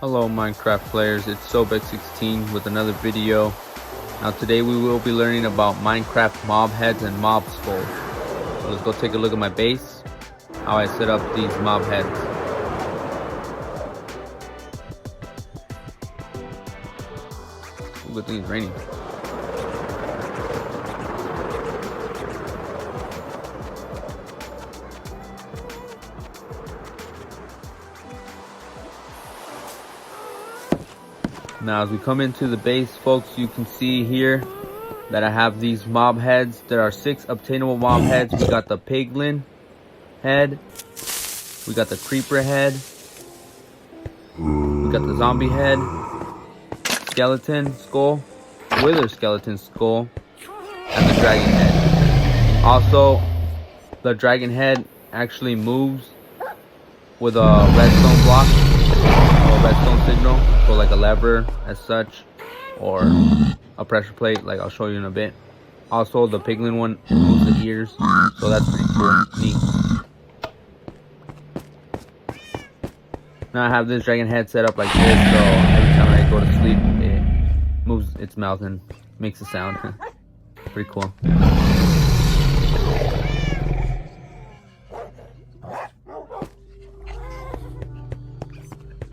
Hello Minecraft players, it's Sobek16 with another video. Now today we will be learning about Minecraft mob heads and mob skulls. So let's go take a look at my base, how I set up these mob heads. Ooh, good thing it's raining. Now as we come into the base, folks, you can see here that I have these mob heads. There are 6 obtainable mob heads. We got the piglin head, we got the creeper head, we got the zombie head, skeleton skull, wither skeleton skull, and the dragon head. Also, the dragon head actually moves with a redstone block or redstone signal, so like a lever as such, or a pressure plate like I'll show you in a bit. Also, the piglin one moves the ears, so that's pretty cool, neat. Now I have this dragon head set up like this, so every time I go to sleep it moves its mouth and makes a sound. Pretty cool.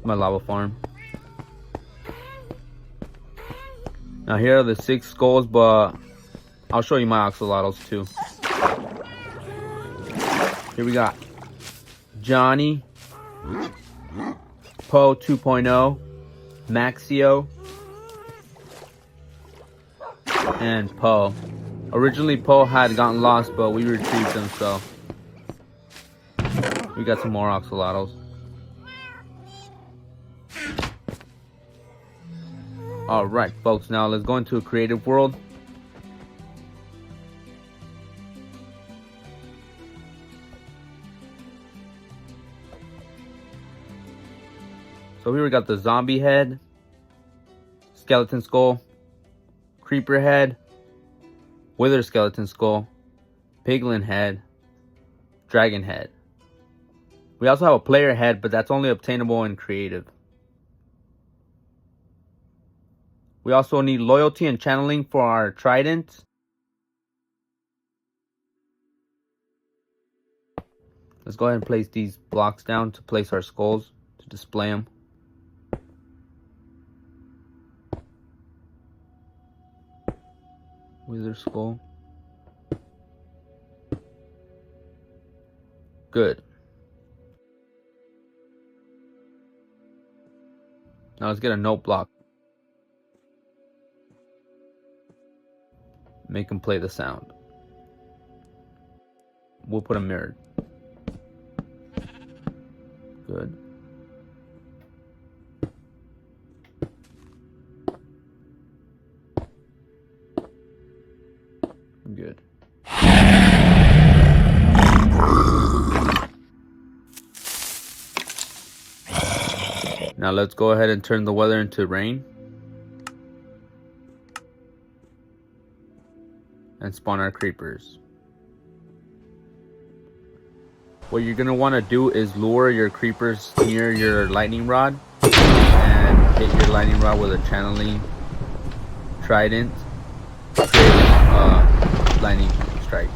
My lava farm. Now here are the 6 skulls, but I'll show you my axolotls too. Here we got Johnny, Poe 2.0, Maxio, and Poe. Originally Poe had gotten lost, but we retrieved him, so we got some more axolotls. Alright folks, now let's go into a creative world. So here we got the zombie head, skeleton skull, creeper head, wither skeleton skull, piglin head, dragon head. We also have a player head, but that's only obtainable in creative. We also need loyalty and channeling for our trident. Let's go ahead and place these blocks down to place our skulls, to display them. Wither skull. Good. Now let's get a note block. Make them play the sound. We'll put a mirror. Good. Good. Now let's go ahead and turn the weather into rain. And spawn our creepers. What you're going to want to do is lure your creepers near your lightning rod and hit your lightning rod with a channeling trident, lightning strike.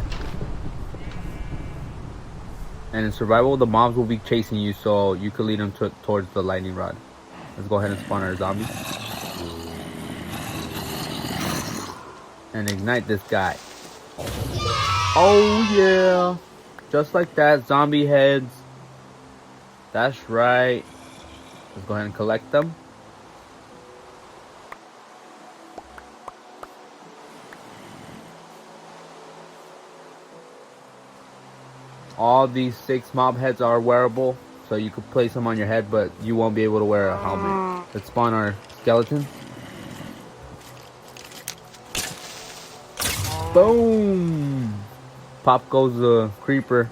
And in survival, the mobs will be chasing you, so you can lead them towards the lightning rod. Let's go ahead and spawn our zombies and ignite this guy. Oh yeah, just like that, zombie heads. That's right. Let's go ahead and collect them. All these 6 mob heads are wearable, so you could place them on your head, but you won't be able to wear a helmet. Let's spawn our skeleton. Boom! Pop goes the creeper.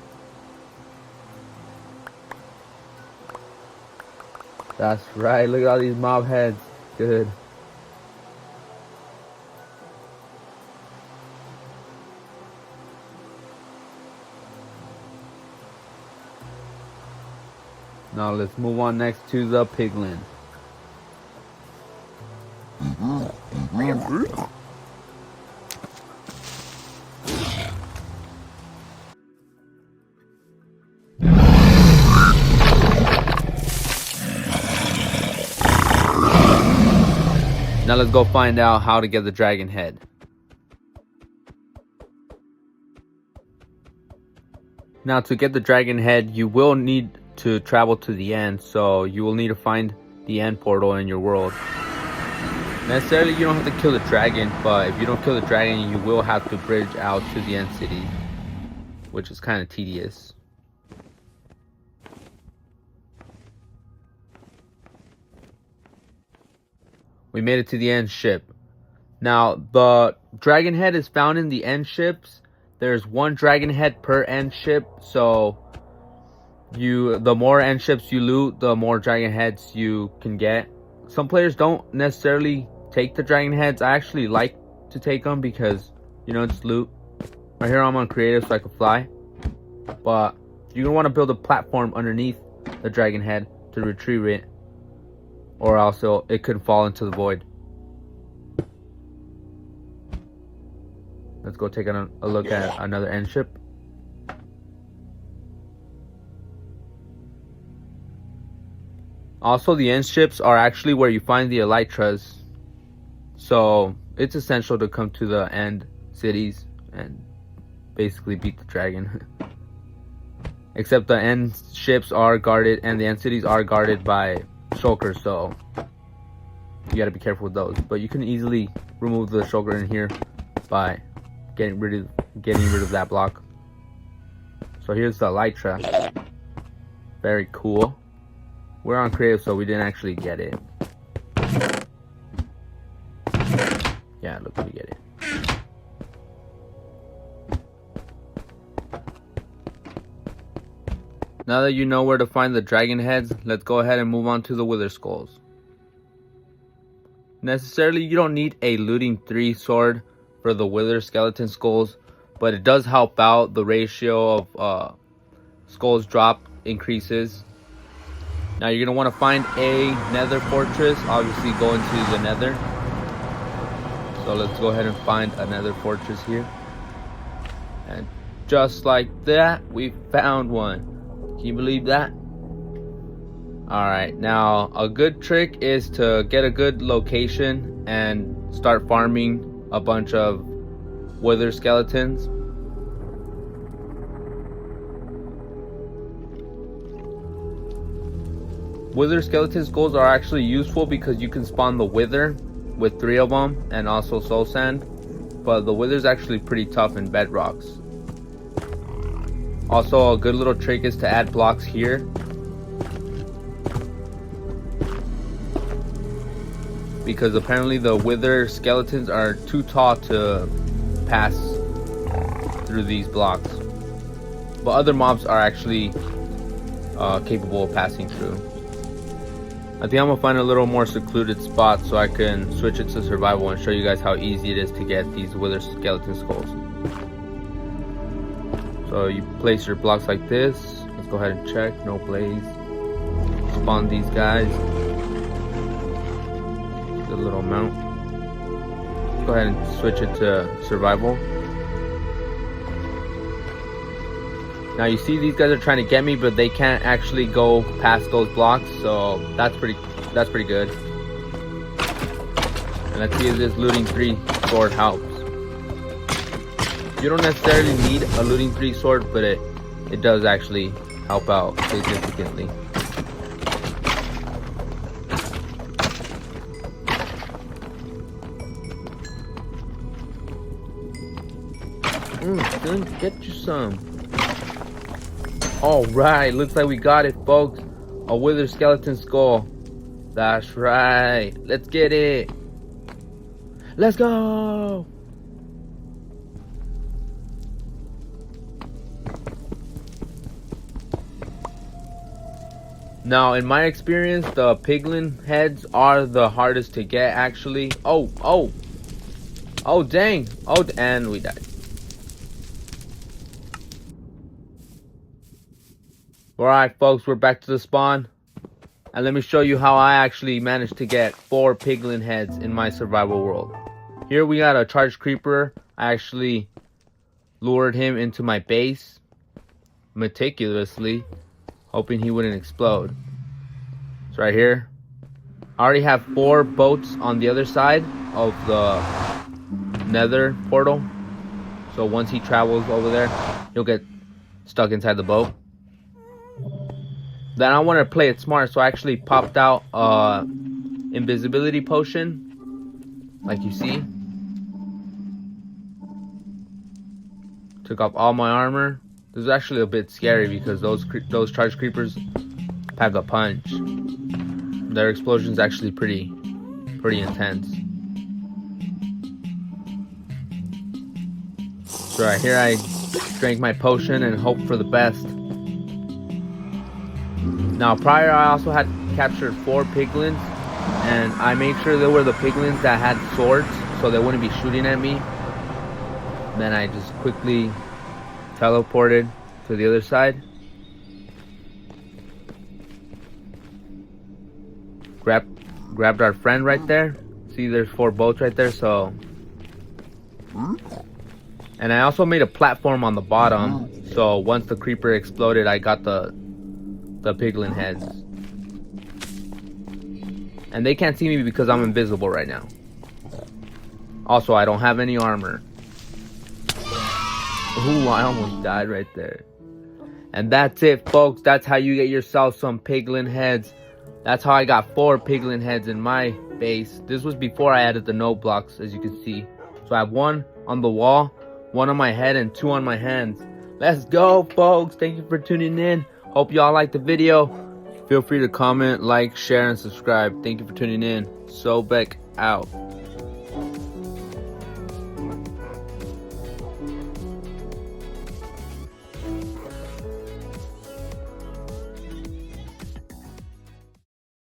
That's right, look at all these mob heads. Good. Now let's move on next to the piglin. Now let's go find out how to get the dragon head. Now to get the dragon head, you will need to travel to the end, so you will need to find the end portal in your world. Necessarily you don't have to kill the dragon, but if you don't kill the dragon, you will have to bridge out to the end city, which is kind of tedious. We made it to the end ship. Now the dragon head is found in the end ships. There's one dragon head per end ship, so the more end ships you loot, the more dragon heads you can get. Some players don't necessarily take the dragon heads. I actually like to take them because, you know, it's loot. Right here I'm on creative so I can fly, but you're gonna want to build a platform underneath the dragon head to retrieve it, or also it could fall into the void. Let's go take a look at another end ship. Also, the end ships are actually where you find the elytras, so it's essential to come to the end cities and basically beat the dragon. Except the end ships are guarded and the end cities are guarded by shulkers, so you gotta be careful with those. But you can easily remove the shulker in here by getting rid of that block. So here's the elytra. Very cool. We're on creative, so we didn't actually get it. Yeah, look, we get it. Now that you know where to find the dragon heads, let's go ahead and move on to the wither skulls. Necessarily, you don't need a looting 3 sword for the wither skeleton skulls, but it does help out. The ratio of skulls dropped increases. Now you're going to want to find a nether fortress. Obviously go into the nether. So let's go ahead and find a nether fortress here. And just like that, we found one. Can you believe that? Alright, now a good trick is to get a good location and start farming a bunch of wither skeletons. Wither skeleton skulls are actually useful because you can spawn the wither with 3 of them and also soul sand, but the wither is actually pretty tough in bedrocks. Also, a good little trick is to add blocks here, because apparently the wither skeletons are too tall to pass through these blocks, but other mobs are actually capable of passing through. I think I'm gonna find a little more secluded spot so I can switch it to survival and show you guys how easy it is to get these wither skeleton skulls. So you place your blocks like this. Let's go ahead and check. No blaze. Spawn these guys. A little amount. Go ahead and switch it to survival. Now you see these guys are trying to get me, but they can't actually go past those blocks, so that's pretty good. And let's see if this looting 3 sword helps. You don't necessarily need a looting 3 sword, but it does actually help out significantly. Get you some. Alright, looks like we got it, folks. A wither skeleton skull. That's right. Let's get it. Let's go. Now, in my experience, the piglin heads are the hardest to get, actually. Oh, dang. And we died. Alright folks, we're back to the spawn. And let me show you how I actually managed to get 4 piglin heads in my survival world. Here we got a charged creeper. I actually lured him into my base meticulously, hoping he wouldn't explode. It's right here. I already have 4 boats on the other side of the nether portal. So once he travels over there, he'll get stuck inside the boat. Then I want to play it smart, so I actually popped out invisibility potion, like you see. Took off all my armor. This is actually a bit scary because those charged creepers pack a punch. Their explosion is actually pretty intense. So right here I drank my potion and hoped for the best. Now prior I also had captured 4 piglins, and I made sure they were the piglins that had swords so they wouldn't be shooting at me. Then I just quickly teleported to the other side. Grabbed our friend right there. See, there's 4 boats right there, so. And I also made a platform on the bottom, so once the creeper exploded, I got the piglin heads. And they can't see me because I'm invisible right now. Also, I don't have any armor. Ooh, I almost died right there. And that's it, folks. That's how you get yourself some piglin heads. That's how I got 4 piglin heads in my base. This was before I added the note blocks, as you can see. So I have 1 on the wall, 1 on my head, and 2 on my hands. Let's go, folks. Thank you for tuning in. Hope y'all liked the video. Feel free to comment, like, share, and subscribe. Thank you for tuning in. Sobek out.